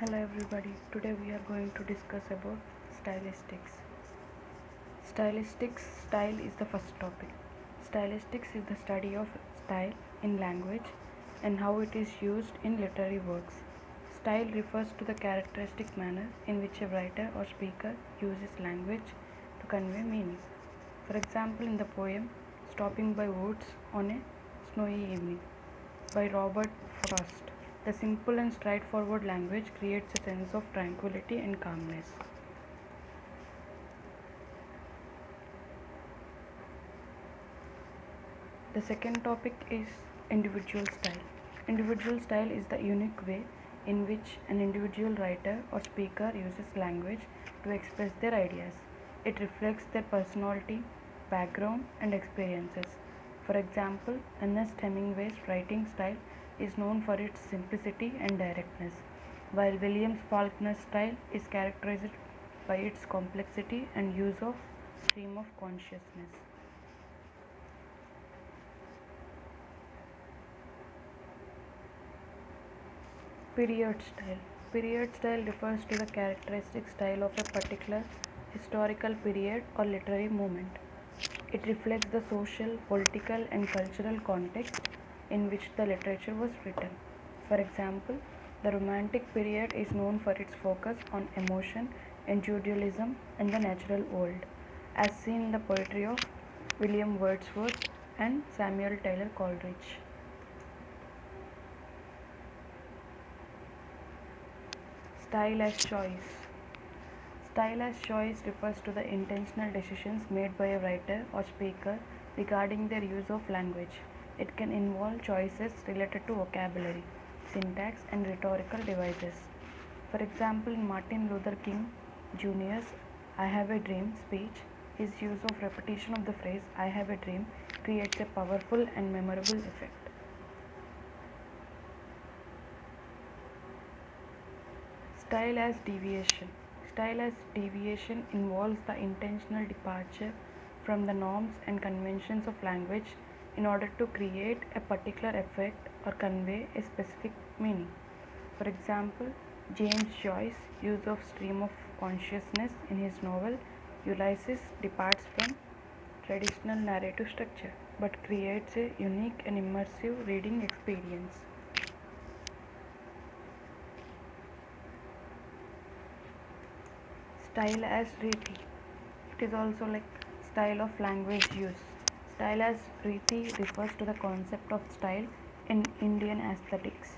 Hello everybody, today we are going to discuss about stylistics. Stylistics style is the first topic. Stylistics is the study of style in language and how it is used in literary works. Style refers to the characteristic manner in which a writer or speaker uses language to convey meaning. For example, in the poem Stopping by Woods on a Snowy Evening by Robert Frost, the simple and straightforward language creates a sense of tranquility and calmness. The second topic is individual style. Individual style is the unique way in which an individual writer or speaker uses language to express their ideas. It reflects their personality, background, and experiences. For example, Ernest Hemingway's writing style is known for its simplicity and directness, while William Faulkner's style is characterized by its complexity and use of stream of consciousness. Period style. Period style refers to the characteristic style of a particular historical period or literary movement. It reflects the social, political, and cultural context in which the literature was written. For example, the Romantic period is known for its focus on emotion, individualism, and the natural world, as seen in the poetry of William Wordsworth and Samuel Taylor Coleridge. Style as choice. Style as choice refers to the intentional decisions made by a writer or speaker regarding their use of language. It can involve choices related to vocabulary, syntax, and rhetorical devices. For example, in Martin Luther King Jr.'s I Have a Dream speech, his use of repetition of the phrase I have a dream creates a powerful and memorable effect. Style as deviation. Style as deviation involves the intentional departure from the norms and conventions of language in order to create a particular effect or convey a specific meaning. For example, James Joyce's use of stream of consciousness in his novel Ulysses departs from traditional narrative structure but creates a unique and immersive reading experience. Style as Riti. It is also like style of language use. Style as Riti refers to the concept of style in Indian aesthetics,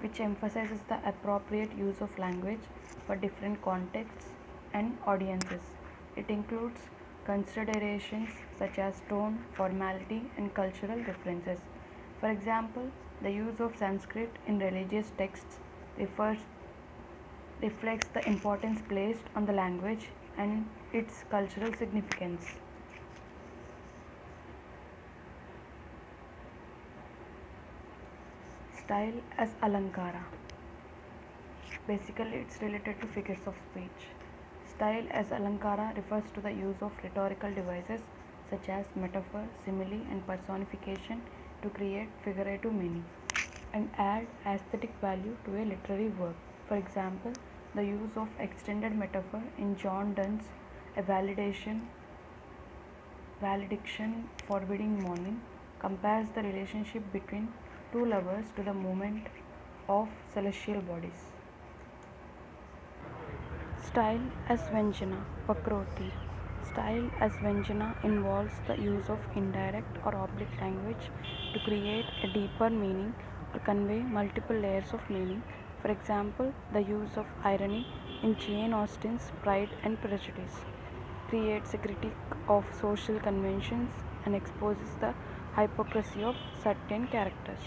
which emphasizes the appropriate use of language for different contexts and audiences. It includes considerations such as tone, formality, and cultural references. For example, the use of Sanskrit in religious texts reflects the importance placed on the language and its cultural significance. Style as Alankara. Basically, it's related to figures of speech. Style as Alankara refers to the use of rhetorical devices such as metaphor, simile, and personification to create figurative meaning and add aesthetic value to a literary work. For example, the use of extended metaphor in John Donne's A Valediction Forbidding Morning compares the relationship between two lovers to the movement of celestial bodies. Style as Vyanjana, Pakroti. Style as Vyanjana involves the use of indirect or oblique language to create a deeper meaning or convey multiple layers of meaning. For example, the use of irony in Jane Austen's Pride and Prejudice creates a critique of social conventions and exposes the hypocrisy of certain characters.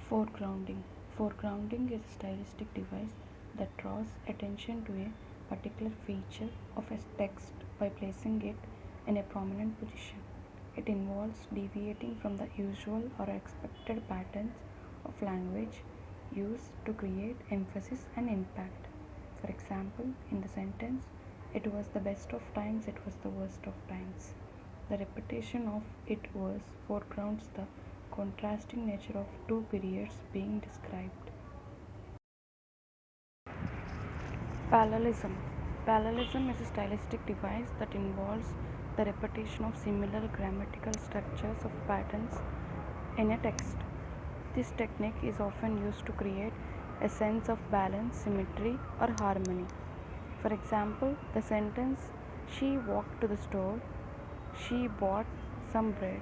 Foregrounding. Foregrounding is a stylistic device that draws attention to a particular feature of a text by placing it in a prominent position. It involves deviating from the usual or expected patterns of language used to create emphasis and impact. For example, in the sentence, it was the best of times, it was the worst of times. The repetition of it was foregrounds the contrasting nature of two periods being described. Parallelism. Parallelism is a stylistic device that involves the repetition of similar grammatical structures of patterns in a text. This technique is often used to create a sense of balance, symmetry, or harmony. For example, the sentence, "She walked to the store, she bought some bread,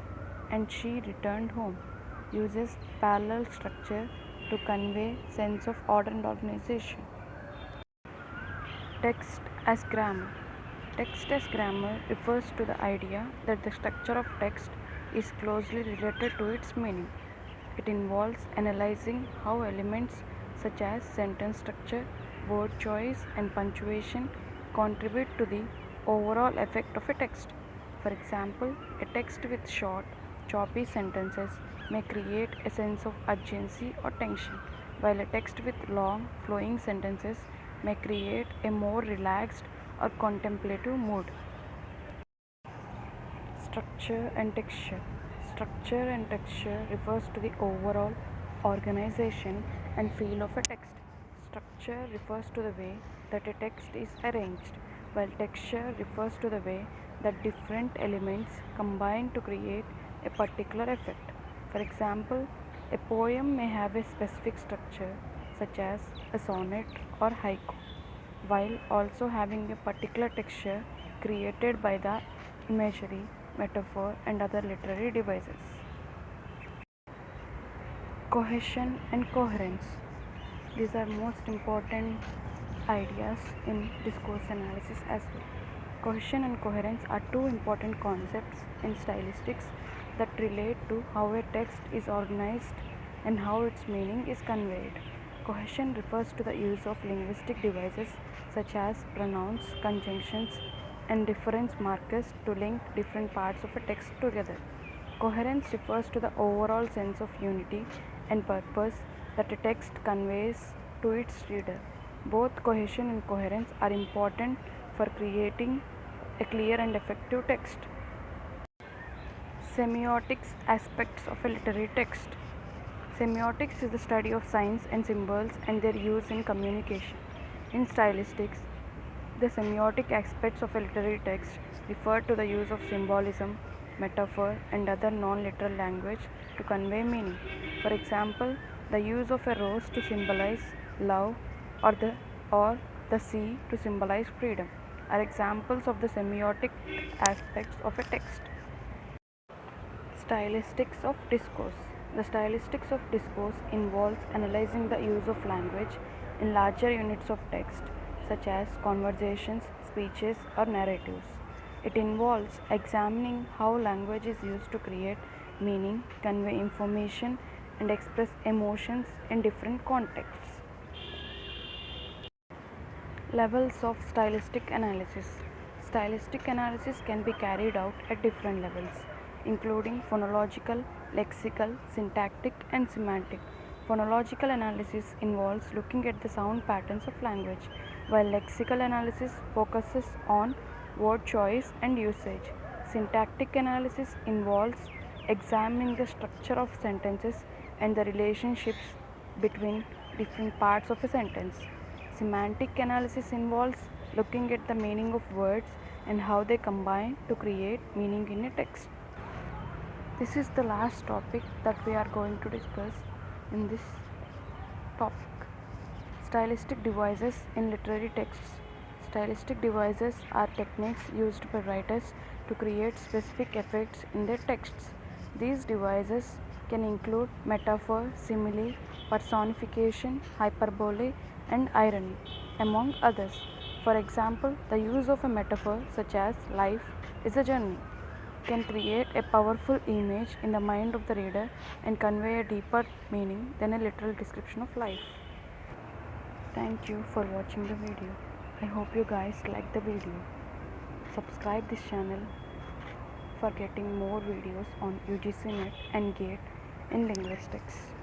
and she returned home," uses parallel structure to convey sense of order and organization. Text as grammar. Text as grammar refers to the idea that the structure of text is closely related to its meaning. It involves analyzing how elements such as sentence structure, word choice, and punctuation contribute to the overall effect of a text. For example, a text with short, choppy sentences may create a sense of urgency or tension, while a text with long, flowing sentences may create a more relaxed or contemplative mood. Structure and texture. Structure and texture refers to the overall organization and feel of a text. Structure refers to the way that a text is arranged, while texture refers to the way that different elements combine to create a particular effect. For example, a poem may have a specific structure, such as a sonnet or haiku, while also having a particular texture created by the imagery, metaphor, and other literary devices. Cohesion and coherence. These are most important ideas in discourse analysis as well. Cohesion and coherence are two important concepts in stylistics that relate to how a text is organized and how its meaning is conveyed. Cohesion refers to the use of linguistic devices such as pronouns, conjunctions, and difference markers to link different parts of a text together. Coherence refers to the overall sense of unity and purpose that a text conveys to its reader. Both cohesion and coherence are important for creating a clear and effective text. Semiotics aspects of a literary text. Semiotics is the study of signs and symbols and their use in communication. In stylistics, the semiotic aspects of a literary text refer to the use of symbolism, metaphor, and other non-literal language to convey meaning. For example, the use of a rose to symbolize love or the sea to symbolize freedom are examples of the semiotic aspects of a text. Stylistics of discourse. The stylistics of discourse involves analyzing the use of language in larger units of text, such as conversations, speeches, or narratives. It involves examining how language is used to create meaning, convey information, and express emotions in different contexts. Levels of stylistic analysis. Stylistic analysis can be carried out at different levels, including phonological, lexical, syntactic, and semantic. Phonological analysis involves looking at the sound patterns of language, while lexical analysis focuses on word choice and usage. Syntactic analysis involves examining the structure of sentences and the relationships between different parts of a sentence. Semantic analysis involves looking at the meaning of words and how they combine to create meaning in a text. This is the last topic that we are going to discuss in this topic. Stylistic devices in literary texts. Stylistic devices are techniques used by writers to create specific effects in their texts. These devices can include metaphor, simile, personification, hyperbole, and irony, among others. For example, the use of a metaphor such as life is a journey can create a powerful image in the mind of the reader and convey a deeper meaning than a literal description of life. Thank you for watching the video. I hope you guys like the video. Subscribe this channel for getting more videos on UGC Net and GATE in linguistics.